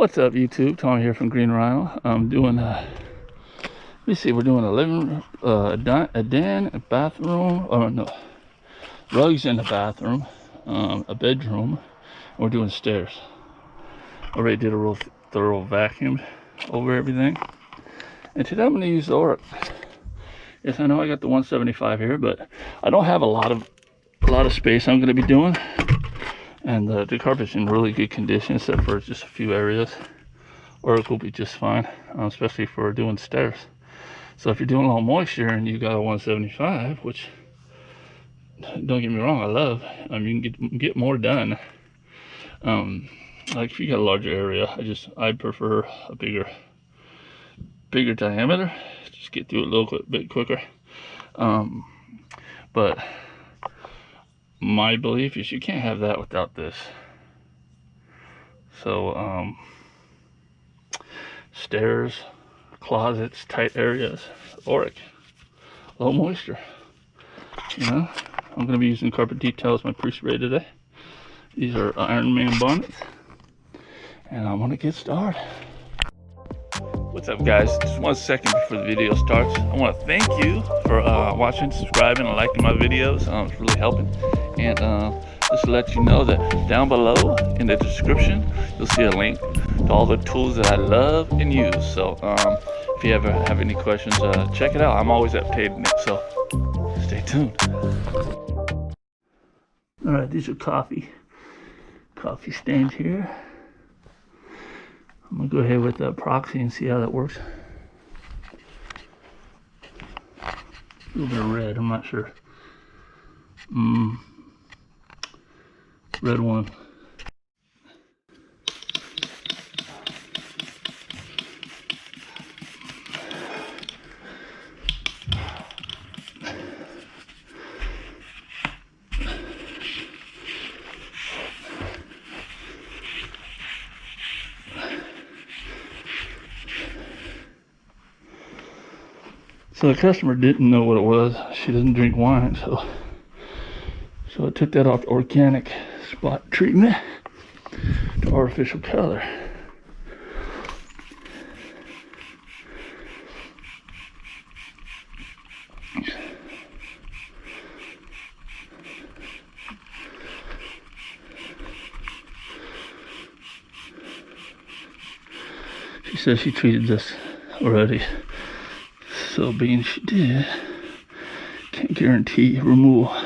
What's up, YouTube? Tom here from Green Rhino. I'm doing let me see, we're doing a living room, a den, a bathroom, or no, rugs in the bathroom, a bedroom, and we're doing stairs. Already did a real thorough vacuum over everything. And today I'm going to use the Oreck. Yes, I know I got the 175 here, but I don't have a lot of space I'm going to be doing. And the carpet's in really good condition, except for just a few areas. Oreck will be just fine, especially for doing stairs. So if you're doing a lot of moisture and you got a 175, which, don't get me wrong, I love, you can get more done. Like if you got a larger area, I prefer a bigger diameter. Just get through it a little bit quicker. But my belief is you can't have that without this. So stairs, closets, tight areas, Oreck, low moisture. You know, I'm going to be using Carpet Detail as my pre-spray today. These are Iron Man bonnets, and I'm going to get started. What's up, guys? Just 1 second before the video starts, I want to thank you for watching, subscribing, and liking my videos. It's really helping. And just to let you know that down below in the description, you'll see a link to all the tools that I love and use. So if you ever have any questions, check it out. I'm always updating it, so stay tuned. All right, these are coffee stains here. I'm gonna go ahead with the proxy and see how that works. A little bit of red, I'm not sure. Red one. So the customer didn't know what it was. She doesn't drink wine, so I took that off to organic spot treatment to artificial color. She says she treated this already. So being she did, can't guarantee removal.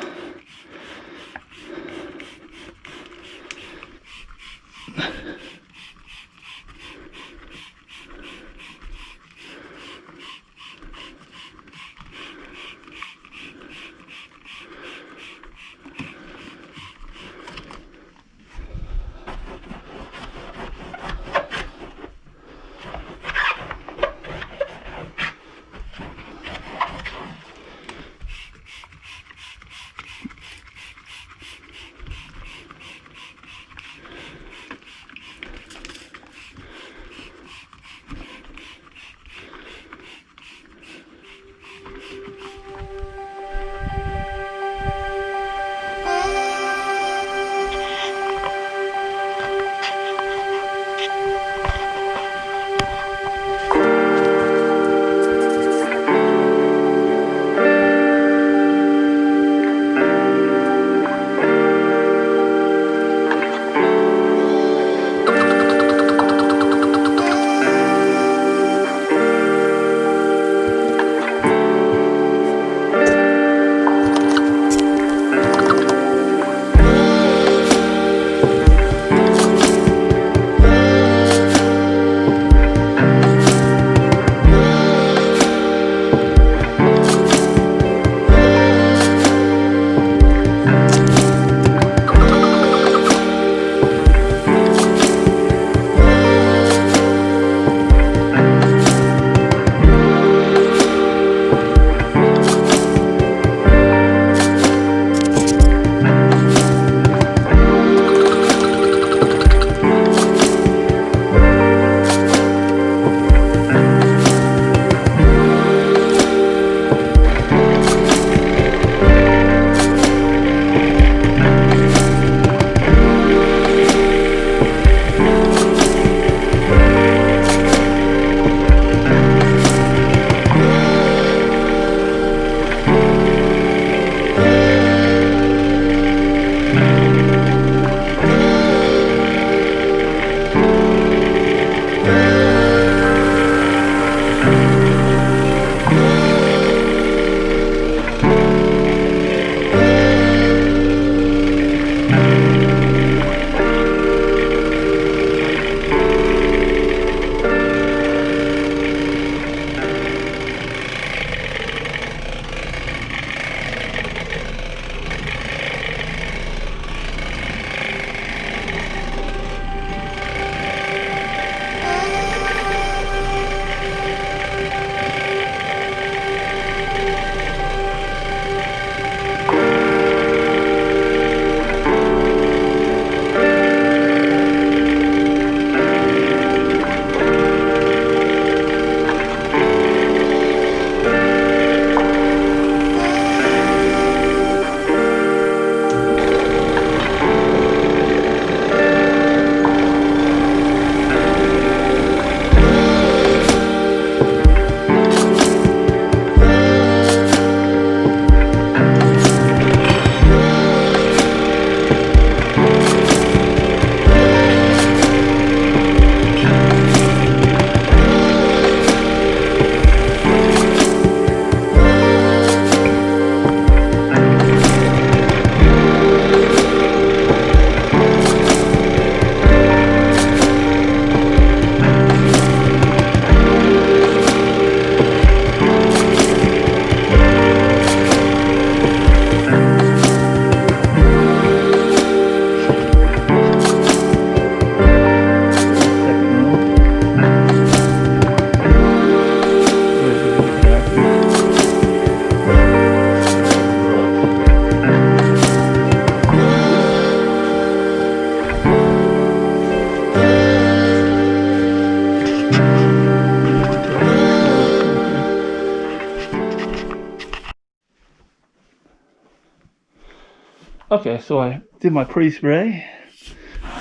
Okay, so I did my pre-spray.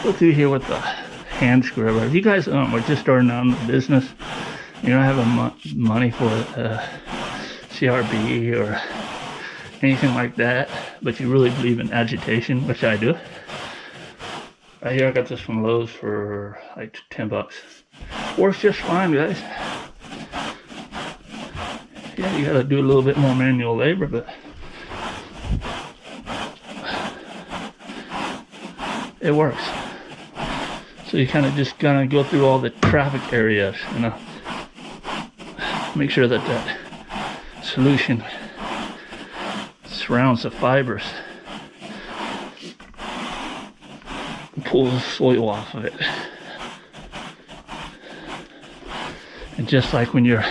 Go through here with the hand scrubber. If you guys are just starting out in the business, you don't have money for CRB or anything like that, but you really believe in agitation, which I do. Right here, I got this from Lowe's for like 10 bucks. Works just fine, guys. Yeah, you gotta do a little bit more manual labor, but it works. So you kind of just gotta go through all the traffic areas, you know. Make sure that that solution surrounds the fibers. Pull the soil off of it. And just like when you're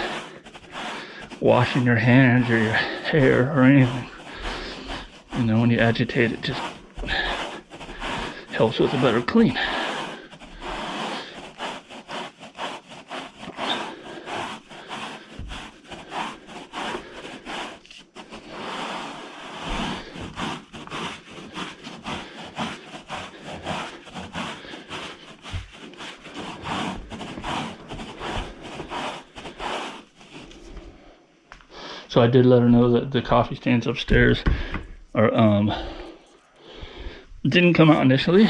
washing your hands or your hair or anything, you know, when you agitate it, just helps with a better clean. So I did let her know that the coffee stands upstairs are didn't come out initially.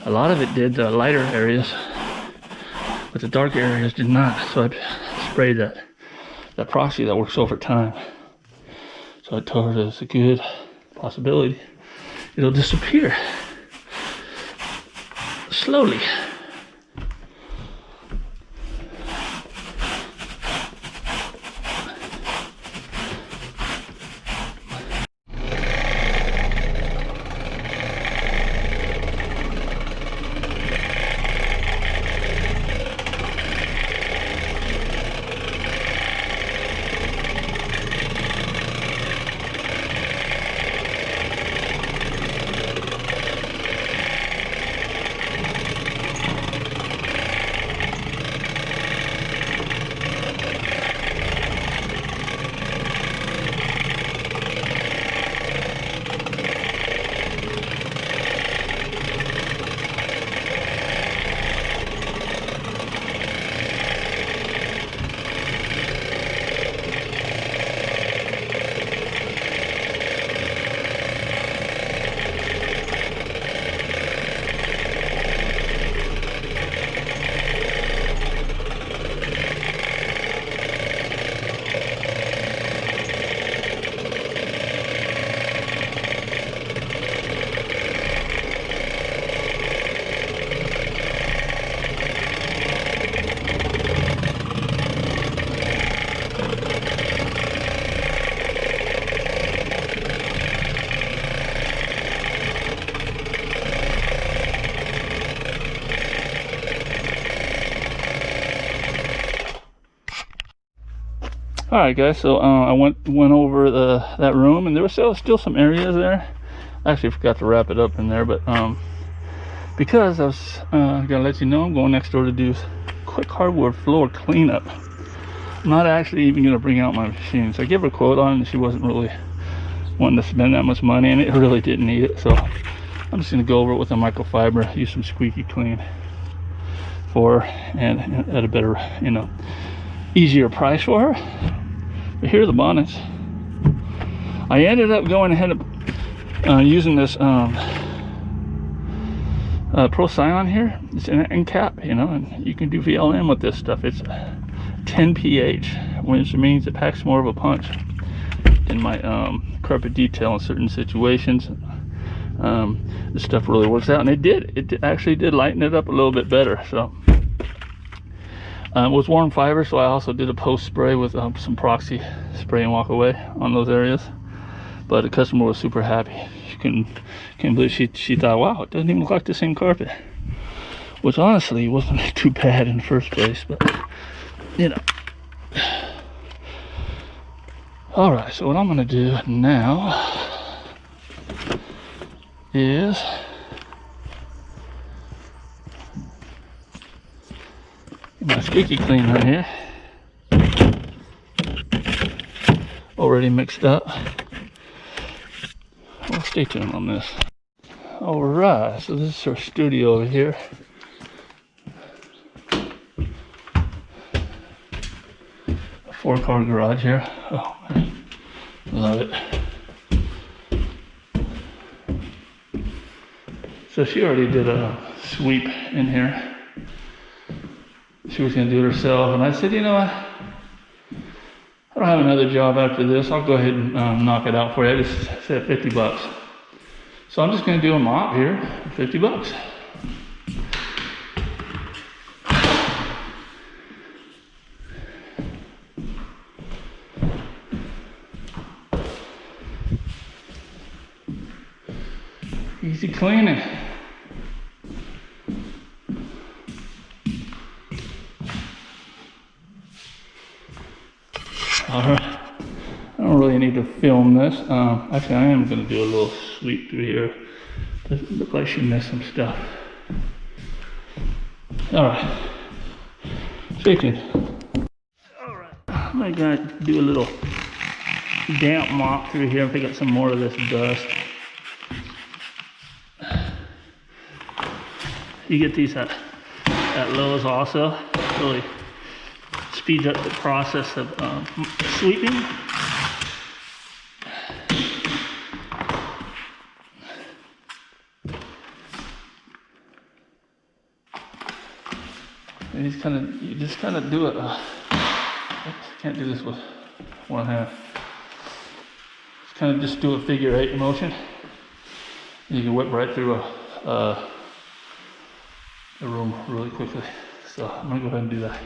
A lot of it did, the lighter areas, but the dark areas did not. So I sprayed that proxy that works over time. So I told her there's a good possibility it'll disappear slowly. All right, guys. So I went over that room, and there was still some areas there. I actually forgot to wrap it up in there, but because I was gonna let you know, I'm going next door to do quick hardwood floor cleanup. I'm not actually even gonna bring out my machine. So I gave her a quote on it, and she wasn't really wanting to spend that much money, and it really didn't need it. So I'm just gonna go over it with a microfiber, use some squeaky clean for her, and at a better, you know, easier price for her. But here are the bonnets. I ended up going ahead of using this Pro Scion here. It's an end cap, you know, and you can do VLM with this stuff. It's 10 pH, which means it packs more of a punch in my carpet detail in certain situations. This stuff really works out, and it actually did lighten it up a little bit better. So it was warm fiber, so I also did a post spray with some proxy spray and walk away on those areas. But the customer was super happy. She couldn't believe, she thought, wow, it doesn't even look like the same carpet, which honestly wasn't too bad in the first place, but you know. All right, so what I'm gonna do now is my squeaky clean right here, already mixed up. We'll stay tuned on this. All right, so this is our studio over here. A 4-car garage here. Oh man, love it. So she already did a sweep in here. She was gonna do it herself, and I said, you know what? I don't have another job after this. I'll go ahead and knock it out for you. I just said 50 bucks. So I'm just gonna do a mop here for 50 bucks. Easy cleaning. Alright, I don't really need to film this. Actually, I am going to do a little sweep through here. Doesn't look like she missed some stuff. Alright, stay tuned. Alright, I'm going to do a little damp mop through here and pick up some more of this dust. You get these at Lowe's also. Really speeds up the process of sweeping. And you just kind of do it. Oops, can't do this with one hand. Just kind of just do a figure 8 motion. You can whip right through the room really quickly. So I'm gonna go ahead and do that.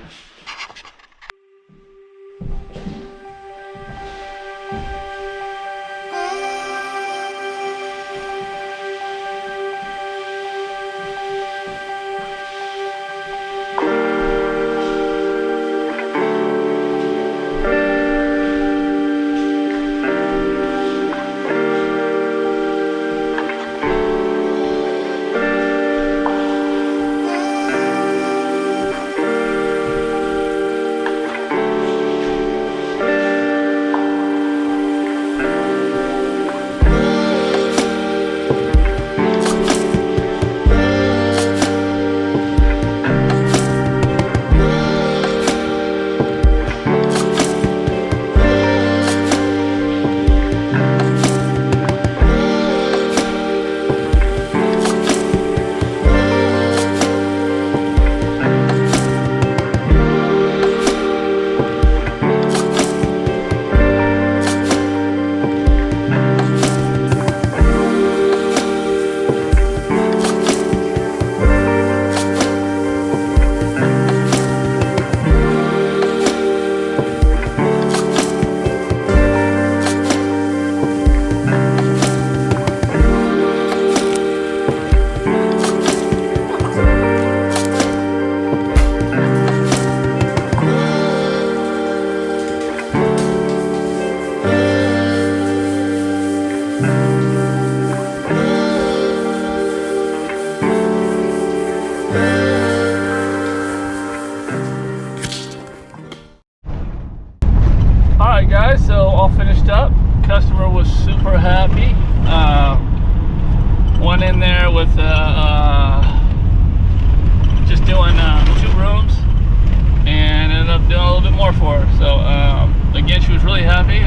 Alright guys, so all finished up. Customer was super happy. Went in there with just doing 2 rooms and ended up doing a little bit more for her. So again, she was really happy.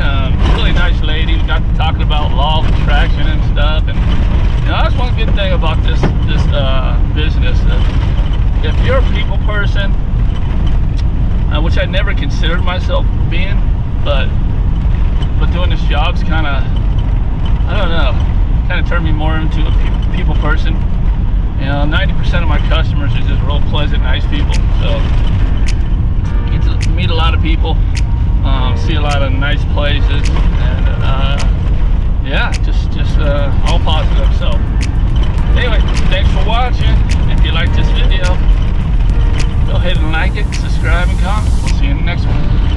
Really nice lady. We got to talking about law of attraction and stuff. And you know, that's one good thing about this business. If you're a people person, which I never considered myself being, but doing this job's kind of, I don't know, kind of turned me more into a people person. You know, 90% of my customers are just real pleasant, nice people. So you get to meet a lot of people, see a lot of nice places, and yeah, just all positive. So anyway, thanks for watching. If you like this video, go ahead and like it, subscribe, and comment. We'll see you in the next one.